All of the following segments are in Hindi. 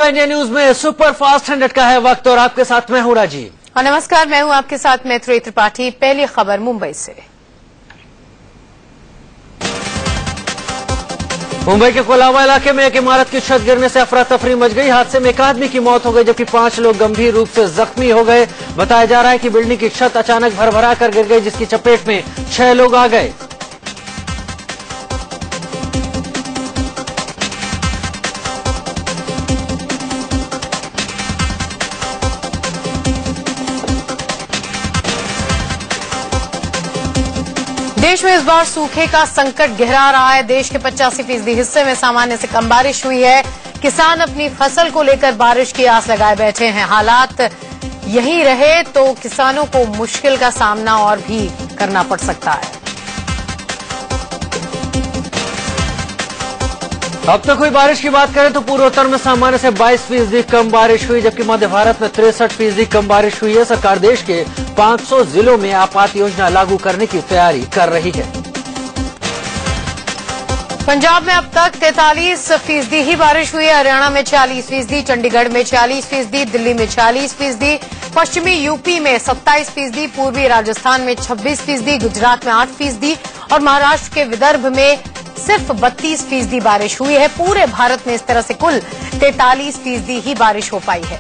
इंडिया न्यूज में सुपर फास्ट 100 का है वक्त और आपके साथ मैं हूं राजीव। और नमस्कार, मैं हूं आपके साथ मैत्री त्रिपाठी। पहली खबर मुंबई से। मुंबई के कोलाबा इलाके में एक इमारत की छत गिरने से अफरा तफरी मच गई। हादसे में एक आदमी की मौत हो गई जबकि 5 लोग गंभीर रूप से जख्मी हो गए। बताया जा रहा है कि बिल्डिंग की छत अचानक भरभरा कर गिर गई जिसकी चपेट में 6 लोग आ गए। देश में इस बार सूखे का संकट गहरा रहा है। देश के 85% हिस्से में सामान्य से कम बारिश हुई है। किसान अपनी फसल को लेकर बारिश की आस लगाए बैठे हैं। हालात यही रहे तो किसानों को मुश्किल का सामना और भी करना पड़ सकता है। अब तक हुई बारिश की बात करें तो पूर्वोत्तर में सामान्य से 22% कम बारिश हुई जबकि मध्य भारत में 63% कम बारिश हुई है। सरकार देश के 500 जिलों में आपात योजना लागू करने की तैयारी कर रही है। पंजाब में अब तक 43% ही बारिश हुई है। हरियाणा में 46%, चंडीगढ़ में 46%, दिल्ली में 46%, पश्चिमी यूपी में 27%, पूर्वी राजस्थान में 26%, गुजरात में 8% और महाराष्ट्र के विदर्भ में सिर्फ 32% बारिश हुई है। पूरे भारत में इस तरह से कुल 43% ही बारिश हो पाई है।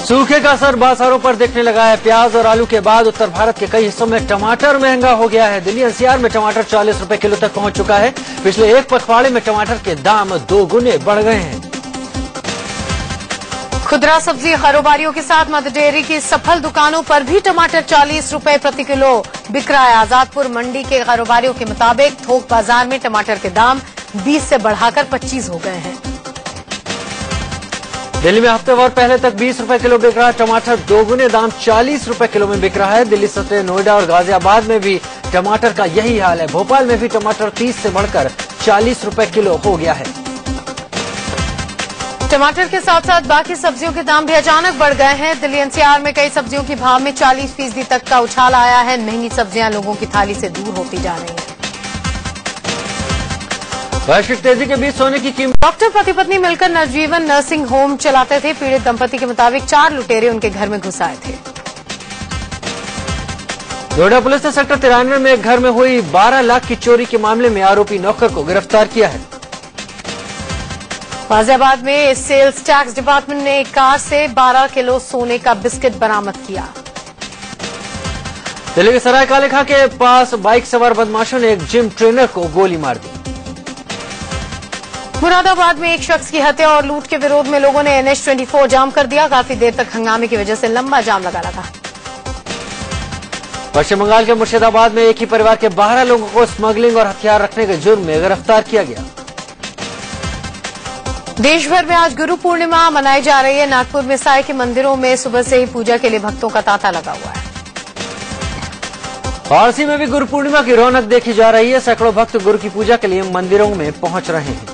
सूखे का असर बाजारों पर दिखने लगा है। प्याज और आलू के बाद उत्तर भारत के कई हिस्सों में टमाटर महंगा हो गया है। दिल्ली एनसीआर में टमाटर 40 रुपए किलो तक पहुंच चुका है। पिछले एक पखवाड़े में टमाटर के दाम 2 गुने बढ़ गए हैं। खुदरा सब्जी कारोबारियों के साथ मध्य डेयरी की सफल दुकानों पर भी टमाटर 40 रुपए प्रति किलो बिक रहा है। आजादपुर मंडी के कारोबारियों के मुताबिक थोक बाजार में टमाटर के दाम 20 से बढ़ाकर 25 हो गए हैं। दिल्ली में हफ्तेवार पहले तक 20 रुपए किलो बिक रहा टमाटर 2 गुने दाम 40 रुपए किलो में बिक रहा है। दिल्ली समेत नोएडा और गाजियाबाद में भी टमाटर का यही हाल है। भोपाल में भी टमाटर 30 से बढ़कर 40 रुपए किलो हो गया है। टमाटर के साथ साथ बाकी सब्जियों के दाम भी अचानक बढ़ गए हैं। दिल्ली एनसीआर में कई सब्जियों के भाव में 40% तक का उछाल आया है। महंगी सब्जियां लोगों की थाली से दूर होती जा रही हैं। वैश्विक तेजी के बीच सोने की कीमत। डॉक्टर पति पत्नी मिलकर नवजीवन नर्सिंग होम चलाते थे। पीड़ित दंपति के मुताबिक 4 लुटेरे उनके घर में घुस आए थे। नोएडा पुलिस ने सेक्टर 93 में एक घर में हुई 12 लाख की चोरी के मामले में आरोपी नौकर को गिरफ्तार किया है। गाजियाबाद में सेल्स टैक्स डिपार्टमेंट ने एक कार से 12 किलो सोने का बिस्किट बरामद किया। दिल्ली के सराय काले खां के पास बाइक सवार बदमाशों ने एक जिम ट्रेनर को गोली मार दी। मुरादाबाद में एक शख्स की हत्या और लूट के विरोध में लोगों ने NH 24 जाम कर दिया। काफी देर तक हंगामे की वजह से लंबा जाम लगा रहा। पश्चिम बंगाल के मुर्शिदाबाद में एक ही परिवार के 12 लोगों को स्मगलिंग और हथियार रखने के जुर्म में गिरफ्तार किया गया। देश भर में आज गुरु पूर्णिमा मनाई जा रही है। नागपुर में साई के मंदिरों में सुबह से ही पूजा के लिए भक्तों का तांता लगा हुआ है। वाराणसी में भी गुरु पूर्णिमा की रौनक देखी जा रही है। सैकड़ों भक्त गुरु की पूजा के लिए मंदिरों में पहुंच रहे हैं।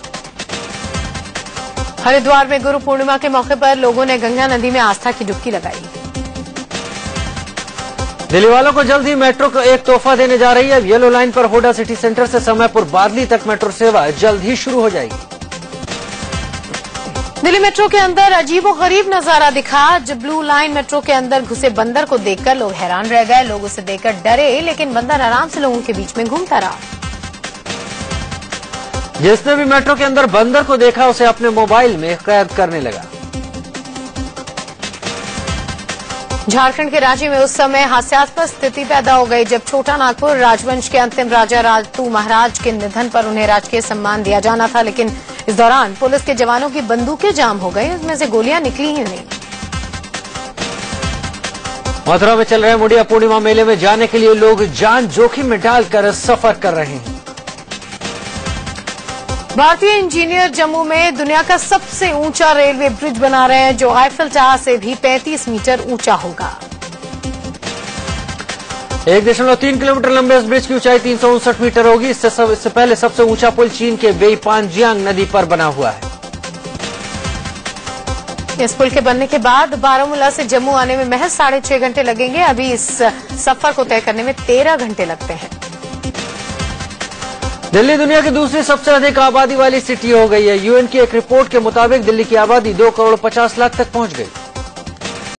हरिद्वार में गुरु पूर्णिमा के मौके पर लोगों ने गंगा नदी में आस्था की डुबकी लगाई। दिल्ली वालों को जल्द ही मेट्रो को एक तोहफा देने जा रही है। येलो लाइन पर होडा सिटी सेंटर से समयपुर बादली तक मेट्रो सेवा जल्द ही शुरू हो जाएगी। दिल्ली मेट्रो के अंदर अजीबोगरीब नजारा दिखा। जब ब्लू लाइन मेट्रो के अंदर घुसे बंदर को देखकर लोग हैरान रह गए। लोग उसे देखकर डरे लेकिन बंदर आराम से लोगों के बीच में घूमता रहा। जिसने भी मेट्रो के अंदर बंदर को देखा उसे अपने मोबाइल में कैद करने लगा। झारखंड के रांची में उस समय हास्यास्पद स्थिति पैदा हो गई जब छोटा नागपुर राजवंश के अंतिम राजा राजतू महाराज के निधन पर उन्हें राजकीय सम्मान दिया जाना था। लेकिन इस दौरान पुलिस के जवानों की बंदूकें जाम हो गई। उसमें से गोलियां निकली ही नहीं। मथुरा में चल रहे मुड़िया पूर्णिमा मेले में जाने के लिए लोग जान जोखिम में डालकर सफर कर रहे हैं। भारतीय इंजीनियर जम्मू में दुनिया का सबसे ऊंचा रेलवे ब्रिज बना रहे हैं जो आईफिल टावर से भी 35 मीटर ऊंचा होगा। 1.3 किलोमीटर लंबे इस ब्रिज की ऊंचाई 359 मीटर होगी। इससे पहले सबसे ऊंचा पुल चीन के वेईपानजियांग नदी पर बना हुआ है। इस पुल के बनने के बाद बारामूला से जम्मू आने में महज 6.5 घंटे लगेंगे। अभी इस सफर को तय करने में 13 घंटे लगते हैं। दिल्ली दुनिया की दूसरी सबसे अधिक आबादी वाली सिटी हो गई है। यूएन की एक रिपोर्ट के मुताबिक दिल्ली की आबादी 2 करोड़ 50 लाख तक पहुंच गई।